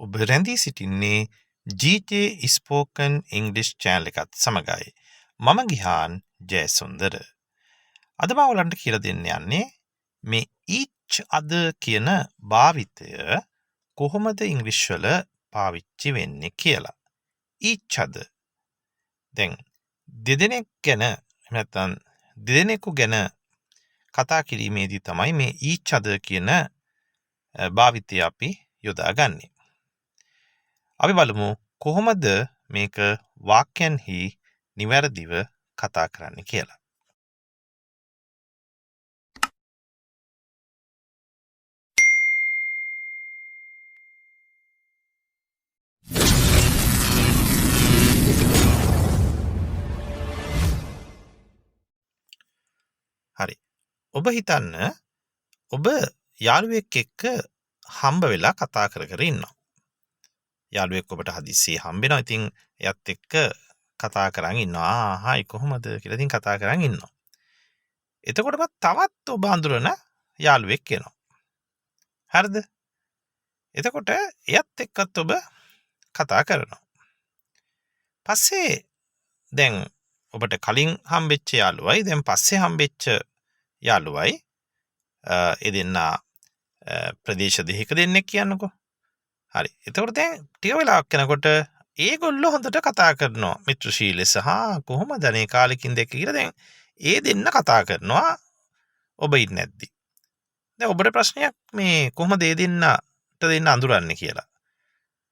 ඔබ රැඳී සිටින්නේ GJ ස්පෝකන් ඉංග්ලිෂ් චෑනල් එකත් සමගයි. මම ගිහාන් ජයසුන්දර. අද මම ඔයගලන්ට කියලා දෙන්න යන්නේ මේ each other කියන භාවිතය කොහොමද ඉංග්‍රීසි වල පාවිච්චි වෙන්නේ කියලා. each other. දැන් දෙදෙනෙක් ගැන නැත්නම් දෙදෙනෙකු ගැන කතා කිරීමේදී තමයි මේ each other කියන භාවිතය අපි යොදාගන්නේ. අපි බලමු කොහොමද මේක වාක්‍යයන්හි නිවැරදිව කතා කරන්න කියලා. හරි. ඔබ හිතන්න ඔබ යාළුවෙක් එක්ක හම්බ වෙලා කතා කර කර ඉන්නවා. යාළුවෙක් ඔබට හදිස්සියේ හම්බෙනවා. ඉතින් එයත් එක්ක කතා කරන් ඉන්නවා. හායි කොහොමද කියලා ඉතින් කතා කරන් ඉන්නවා. එතකොටම තවත් ඔබ අඳුරන යාළුවෙක් එනවා. හරිද? එතකොට එයත් එක්කත් ඔබ කතා කරනවා. පස්සේ දැන් ඔබට කලින් හම්බෙච්ච යාළුවයි දැන් පස්සේ හම්බෙච්ච යාළුවයි ඒ දෙන්නා ප්‍රදේශ දෙකක දෙන්නෙක් කියන්නකෝ. හරි. එතකොට දැන් ටික වෙලාවක් යනකොට ඒගොල්ලෝ හොඳට කතා කරනවා. මිත්‍රශීලී සහ කොහොමද අනේ කාලෙකින් දැක්ක කියලා දැන් ඒ දෙන්න කතා කරනවා ඔබ ඉන්නේ නැද්දි. දැන් ඔබට ප්‍රශ්නයක් මේ කොහොමද ඒ දෙන්නට දෙන්න අඳුරන්නේ කියලා.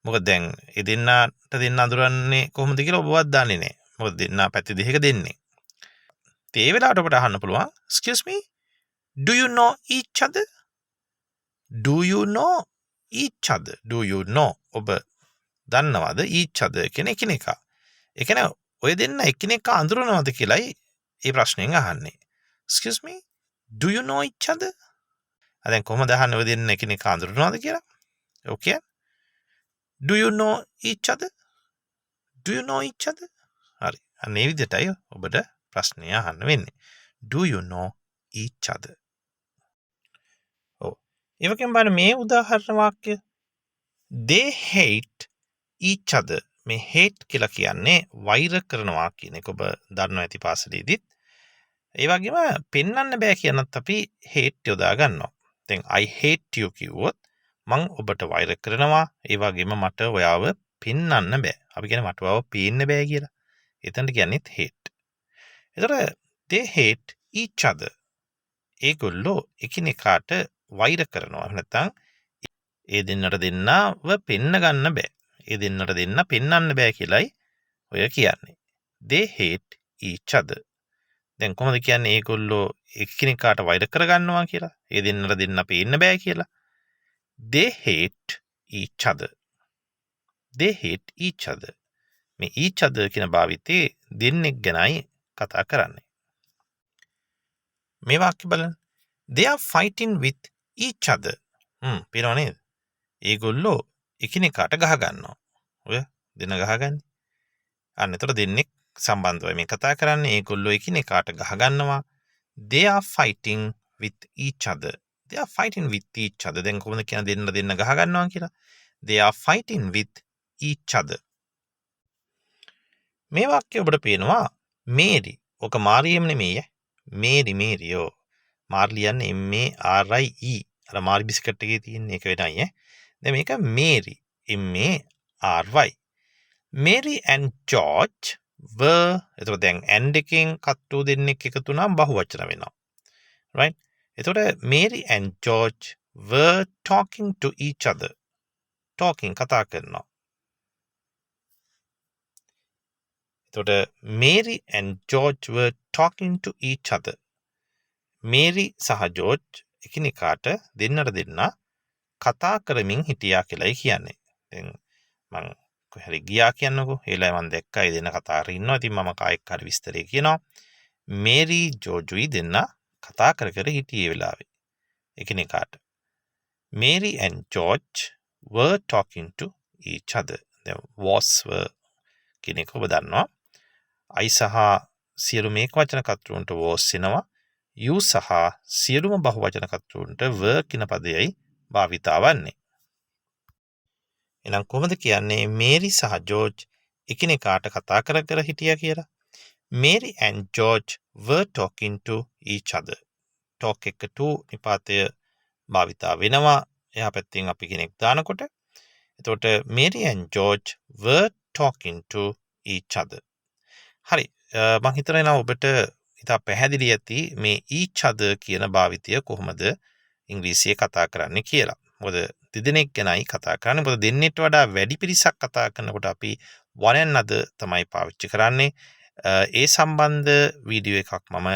මොකද දැන් ඒ දෙන්නට දෙන්න අඳුරන්නේ කොහොමද කියලා ඔබවත් දන්නේ නැහැ. මොකද දෙන්නා පැති දෙකක දෙන්නේ. ඒ වෙලාවට ඔබට අහන්න පුළුවන් excuse me do you know each other? Do you know each other? Do you know? ඔබ දන්නවද each other කියන එකිනෙකා? ඒ කියන්නේ ඔය දෙන්න එකිනෙකා අඳුරනවද කියලායි මේ ප්‍රශ්نين අහන්නේ. Excuse me? Do you know each other? දැන් කොහොමද අහන්නේ ඔය දෙන්න එකිනෙකා අඳුරනවද කියලා? Okay. Do you know each other? Do you know each other? හරි. අන්න ඒ විදිහටයි ඔබට ප්‍රශ්නය අහන්න වෙන්නේ. Do you know each other? ඔව්. ඒ වගේම බලන්න මේ උදාහරණ වාක්‍ය they hate each other. මේ hate කියලා කියන්නේ වෛර කරනවා කියන එක ඔබ දන්නවා ඇති පාසලේදීත්. ඒ වගේම පෙන්වන්න බෑ කියනත් අපි hate යොදා ගන්නවා. දැන් I hate you කිව්වොත් මං ඔබට වෛර කරනවා. ඒ වගේම මට ඔයාව පෙන්වන්න බෑ. අපි කියන්නේ මට ඔයාව පේන්න බෑ කියලා. එතනට කියන්නේත් hate. එතකොට they hate each other. ඒගොල්ලෝ එකිනෙකාට වෛර කරනවා. නැත්නම් ඒ දෙන්නට දෙන්නව පෙන්න ගන්න බෑ. ඒ දෙන්නට දෙන්න පෙන්වන්න බෑ කියලයි ඔය කියන්නේ. They hate each other. දැන් කොහොමද කියන්නේ ඒගොල්ලෝ එකිනෙකාට වෛර කරගන්නවා කියලා? ඒ දෙන්නට දෙන්න පේන්න බෑ කියලා. They hate each other. They hate each other. මේ each other කියන භාවිතේ දෙන්නෙක් ගැනයි කතා කරන්නේ. මේ වාක්‍ය බලන්න. They are fighting with each other. පේනව නේද? ඒගොල්ලෝ එකිනෙකාට ගහ ගන්නවා. ඔය දෙන්න ගහගන්නේ. අන්න එතකොට දෙන්නෙක් සම්බන්ධවයි මේ කතා කරන්නේ. ඒගොල්ලෝ එකිනෙකාට ගහ ගන්නවා. They are fighting with each other. They are fighting with each other. දැන් කොහොමද කියන්නේ දෙන්න ගහ ගන්නවා කියලා? They are fighting with each other. මේ වාක්‍ය ඔබට පේනවා මේරි. ඔක මාරියම් නෙමෙයි. මේරි යෝ. මාර් ලියන්නේ M-A-R-I-E. අර මාරි බිස්කට් එකේ තියෙන එක වෙනයි දැන් මේක Mary M-A-R-Y. Mary and George were එතකොට දැන් and එකෙන් කට්ටු දෙන්නෙක් එකතු වුණාම බහුවචන වෙනවා. right? එතකොට Mary and George were talking to each other. talking කතා කරනවා. එතකොට Mary and George were talking to each other. Mary සහ George එකිනෙකාට දෙන්නට දෙන්න කතා කරමින් හිටියා කියලායි කියන්නේ. දැන් මං කොහරි ගියා කියන්නකෝ. ඒලයි මම දැක්කා ඒ දෙන්න කතා කරගෙන ඉන්නවා. ඉතින් මම කායික හරි විස්තරය කියනවා. මේරි ජෝර්ජුයි දෙන්න කතා කර කර හිටියේ වෙලාවේ. එකිනෙකාට. Mary and George were talking to each other. දැන් was were කියන එක ඔබ දන්නවා. I සහ සියලු මේක වචන කර්තෘන්ට was එනවා. you සහ සියලුම බහුවචන කර්තෘන්ට were කියන පදයයි භාවිතා වන්නේ. එහෙනම් කොහොමද කියන්නේ මේරි සහ ජෝර්ජ් එකිනෙකාට කතා කර කර හිටියා කියලා? Mary and George were talking to each other. talk එක to නිපාතය භාවිතා වෙනවා. එහා පැත්තෙන් අපි කෙනෙක් දානකොට. එතකොට Mary and George were talking to each other. හරි. මම හිතනවා ඔබට ඉතා පැහැදිලි ඇති මේ each other කියන භාවිතය කොහොමද ඉංග්‍රීසියේ කතා කරන්නේ කියලා. මොකද දෙදෙනෙක් ගැනයි කතා කරන්නේ. මොකද දෙන්නෙට වඩා වැඩි පිරිසක් කතා කරනකොට අපි one another තමයි පාවිච්චි කරන්නේ. ඒ සම්බන්ධ වීඩියෝ එකක් මම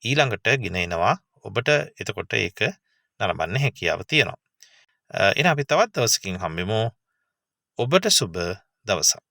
ඊළඟට ගෙන එනවා. ඔබට එතකොට ඒක නරඹන්න හැකියාව තියෙනවා. එහෙනම් අපි තවත් දවසකින් හම්බෙමු. ඔබට සුබ දවසක්.